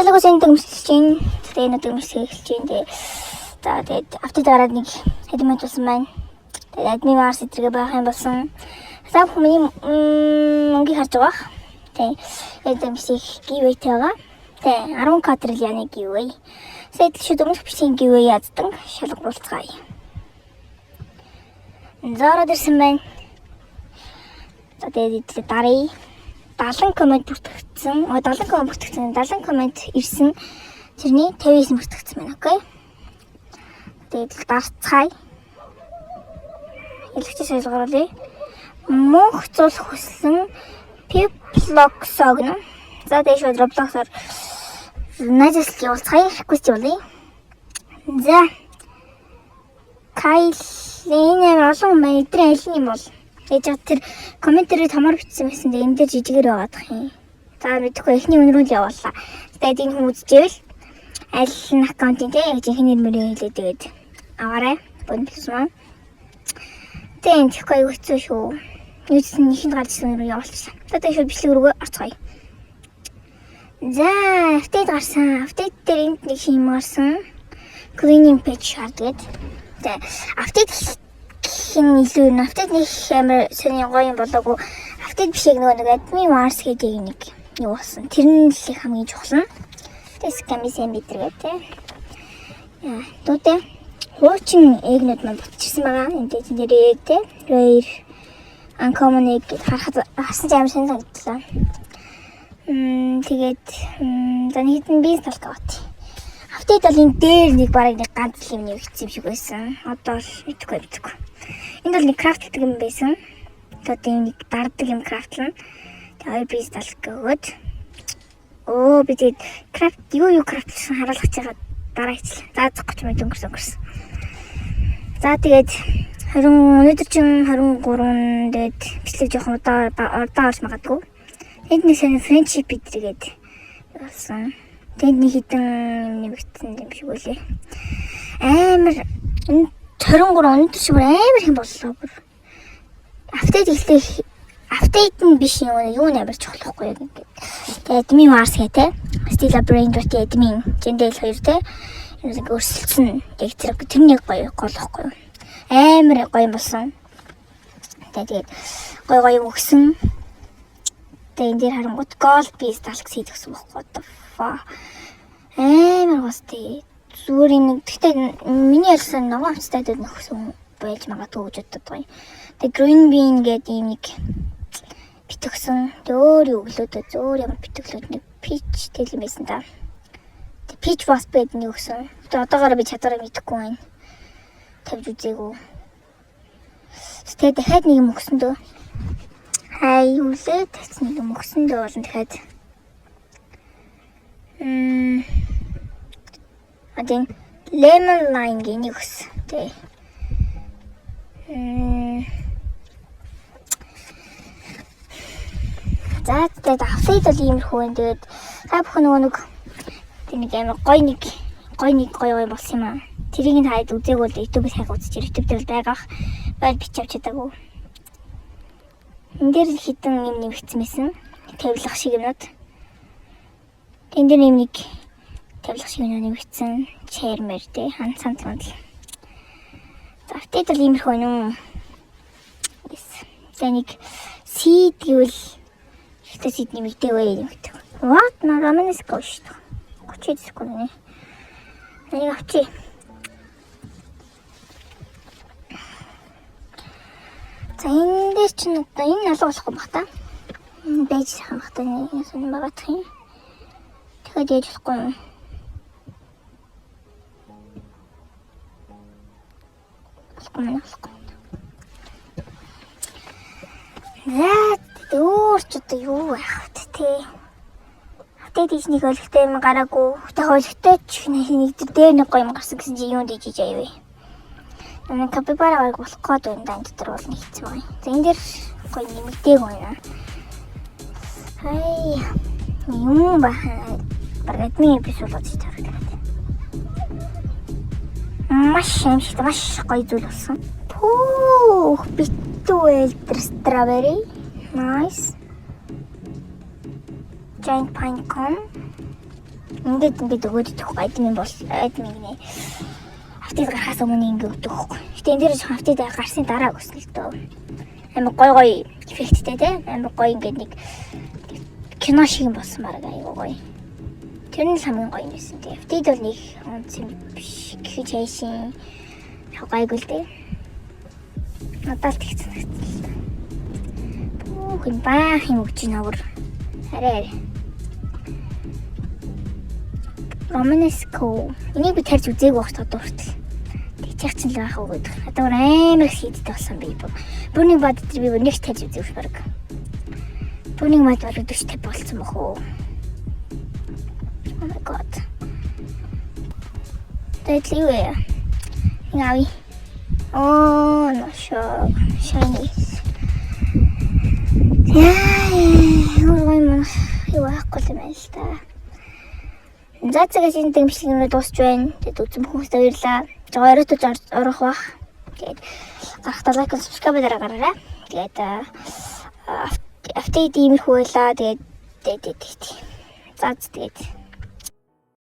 Цэцэлэг ус энэ төмсөж чинь. Тэгээ энэ төмсөж эхэлж чинь. Тэгээ за тэгээд автод гараад нэг хэдэн минут болсон байна. Тэгээд админ марс эдрэгээ байх юм болсон. За хүмүүс мөнгө харж байгаа. Тэгээ энэ төмсөж giveaway байгаа. Тэгээ 10 квадрильяны giveaway. Сэтэл шүд өмнөх бичгийн giveaway яддаг шалгуулцгаая. Заарад ирсэн байна. За тэгээд дарыг 70 коммент бүртгэгдсэн. 70 коммент бүртгэгдсэн. 70 коммент ирсэн. Тэрний 59 бүртгэгдсэн байна. Окей. Тэгээд дарцгаая. Илгчээс ойлгоруулъя. Мөнх зул хүслэн Piplox огно. За тэгээд шууд Roblox-оор найзлж явуулцгаая. Request явуулъя. За. Кайлын олон маань эдрийн аль юм бол ээж тэр комментэрээ томор бичсэн байсан дээр энэ дээр жижигээр байгаадах юм. За мэдхгүй эхний өнрөө л явууллаа. Тэгээд энэ хүн үзчихвэл аль нь аккаунтын те яг ихний нэрмэрээ хэлээд тэгээд аваарай. Бонус маань. Тэгээд тэгэхгүй хэцүү шүү. Юусэн ихэнд гарчсан өнрөө явуулчихсан. Тэгээд шууд бичлэг рүү орцгоё. За апдейт гарсан. Апдейт дээр энд нэг юм гарсан. Cleaning page шаарддаг. Тэгээд апдейт хин илүү нь апдейт нэг амар сони гоё юм болоогүй. Апдейт биш яг нэг admin wars гэдэг нэг юу болсон. Тэр нь л хамгийн чухал нь. Тэгээд scam мэдэргээ те. Яа, туутай. Хуучин эгнүүд маань ботчихсан байгаа. Энд нэрээ те. Rare uncommon egg харахад хасан амар сайн санагдлаа. Тэгээд за нэг хэдэн бизнес талк авт. Апдейт бол энэ дээр нэг бараг нэг ганц юм нэгсэн юм шиг байсан. Одоо л мэдгүй. Энд бол нэг крафт гэдэг юм байсан. Тэгээд нэг дарддаг юм крафтлна. Тэгээд бизнес талк өгөөд. Оо би тэгээд крафт юу крафтлсан харуулах чагаа дараа ичлээ. За 30 минут өнгөрсөн. За тэгээд өнөөдөр чинь 23 дээд бичлэг жоохон удаа орж магадгүй. Энд нэг сайн friendship идэргээд болсон. Тэнд нэг хитэн нэмэгдсэн юм шиг үлээ. Амар энэ 23 өнөдөр шиг амар хэм боллоо бүр. Апдейт нь биш юу нэмэр чухлахгүй яг ингээд. Тэгээд admin wars гэдэг. Stella Brain dot admin Gmail 2 те. Энэ өөрсөлдсөн. Яг тэрний гоё голохгүй юу. Амар гоё болсон. Тэгээд гоё өгсөн. Тэгээд энэ дээр харангуут gold piece талх хийдгсэн байхгүй юу. Амар гостэй. Зүгээр нэг гэхдээ миний ялсан ногоон амцтай нөхсөн байж магадгүй гэж боддог гоё. Тэгээд green bean гэдэг юм нэг битгсэн. Өөр өглөөд зөөр ямар битгэлүүд нэг peach тэл юм байсан та. Тэгээд peach wasp гэдэг нэг өгсөн. Тэгээд одоогоор би чадвараа мэдэхгүй байна. Тавьж үзээгүй. Тэгээд дахиад нэг юм өгсөн дөө. Хай үлээ тац нэг юм өгсөн дөө болон дахиад. Адин lemon lime гэх өгсөн. Тэ. За тэгээд апдейт бол иймэрхүү юм. Тэгээд та бүхэн нэг амар гоё болсон юм аа. Тэрийг нь хайд үзээгүй л YouTube-ээс хайх үзчих. YouTube дээр байгаах. Байл бич авч чадаагүй. Энд дээр л хитэн юм нэмэгдсэн байсан. Тавилах шиг юмнууд. Энд дээр нэг тавилах шиг юм нэмэгдсэн. Chair-мэр тэ хан цантманд л. За апдейт бол иймэрхүү юм. Тэгээд нэг seed гэвэл ихтэй seed нэмэгдэвэ. What? Нарамнес кош. 30 секунд. Нэг авчи. За энэ дээр чинь одоо энэ алга болохгүй баг та. Энэ байж сайхан баг та нэг юм багах юм. Тэгэхээр яаж болохгүй юм. Болохгүй. За өөр ч одоо юу байх вэ те. Апдейт хийснийг өлегтэй юм гараагүй. Тэгэх өлегтэй ч нэг дээр нэг гоё юм гарсан гэсэн чи юунд хийж аяа вэ? Нэг капибара гарах болох гээд байна энэ дотор бол нэгцсэн байна. За энэ дээр гоё нэмэгдээг байна. Хай юм ба. Баргадны эпизод болж тавьдаг. Маш гоё зүйл болсон. Пүүх битүү элдер strawberry. Nice. Giant pine cone. Ингээд өгөөд идэх админ бол админ нэ. Автыг гарахаас өмнө ингээд өгөх. Гэтэ энэ дээр жоохон автыг гарсны дараа өгсөн л дөө. Амар гой эффекттэй те. Амар гой ингээд нэг кино шиг юм болсон баг аюу гоё. Тэр нь хамгийн гоё юм байсан те. Автыг бол нэг онц юм биш. Гэхий чайшин гайгүй л те. Надад л тэгсэн л та. Хүн баах юм өгч нөр. Арай. Романеско. Энийг би тарьж үзээгүй байх одоо хүртэл. Тэгчих чинь л байх уу гэдэг. Одоо амар их хийдтэй болсон би. Бүрний бод дээр би нэг тарьж үзээгүй баг. Бүрний бод бол 40 50 болсон бах уу. Oh my god. Тэт ли вэ? Яви. Oh, no sure. Shiny. Юу ахгүй юм байна л та. За цагаас энэ дэмжлэгнээ дуусч байна. Тэгэд үзэн хүмүүст баярлаа. Жоо оройтож орох бах. Тэгээд гарахтаа лайк and subscribe дараарай. Тэгээд апдейт иймэрхүү байлаа. Тэгээд. За тэгээд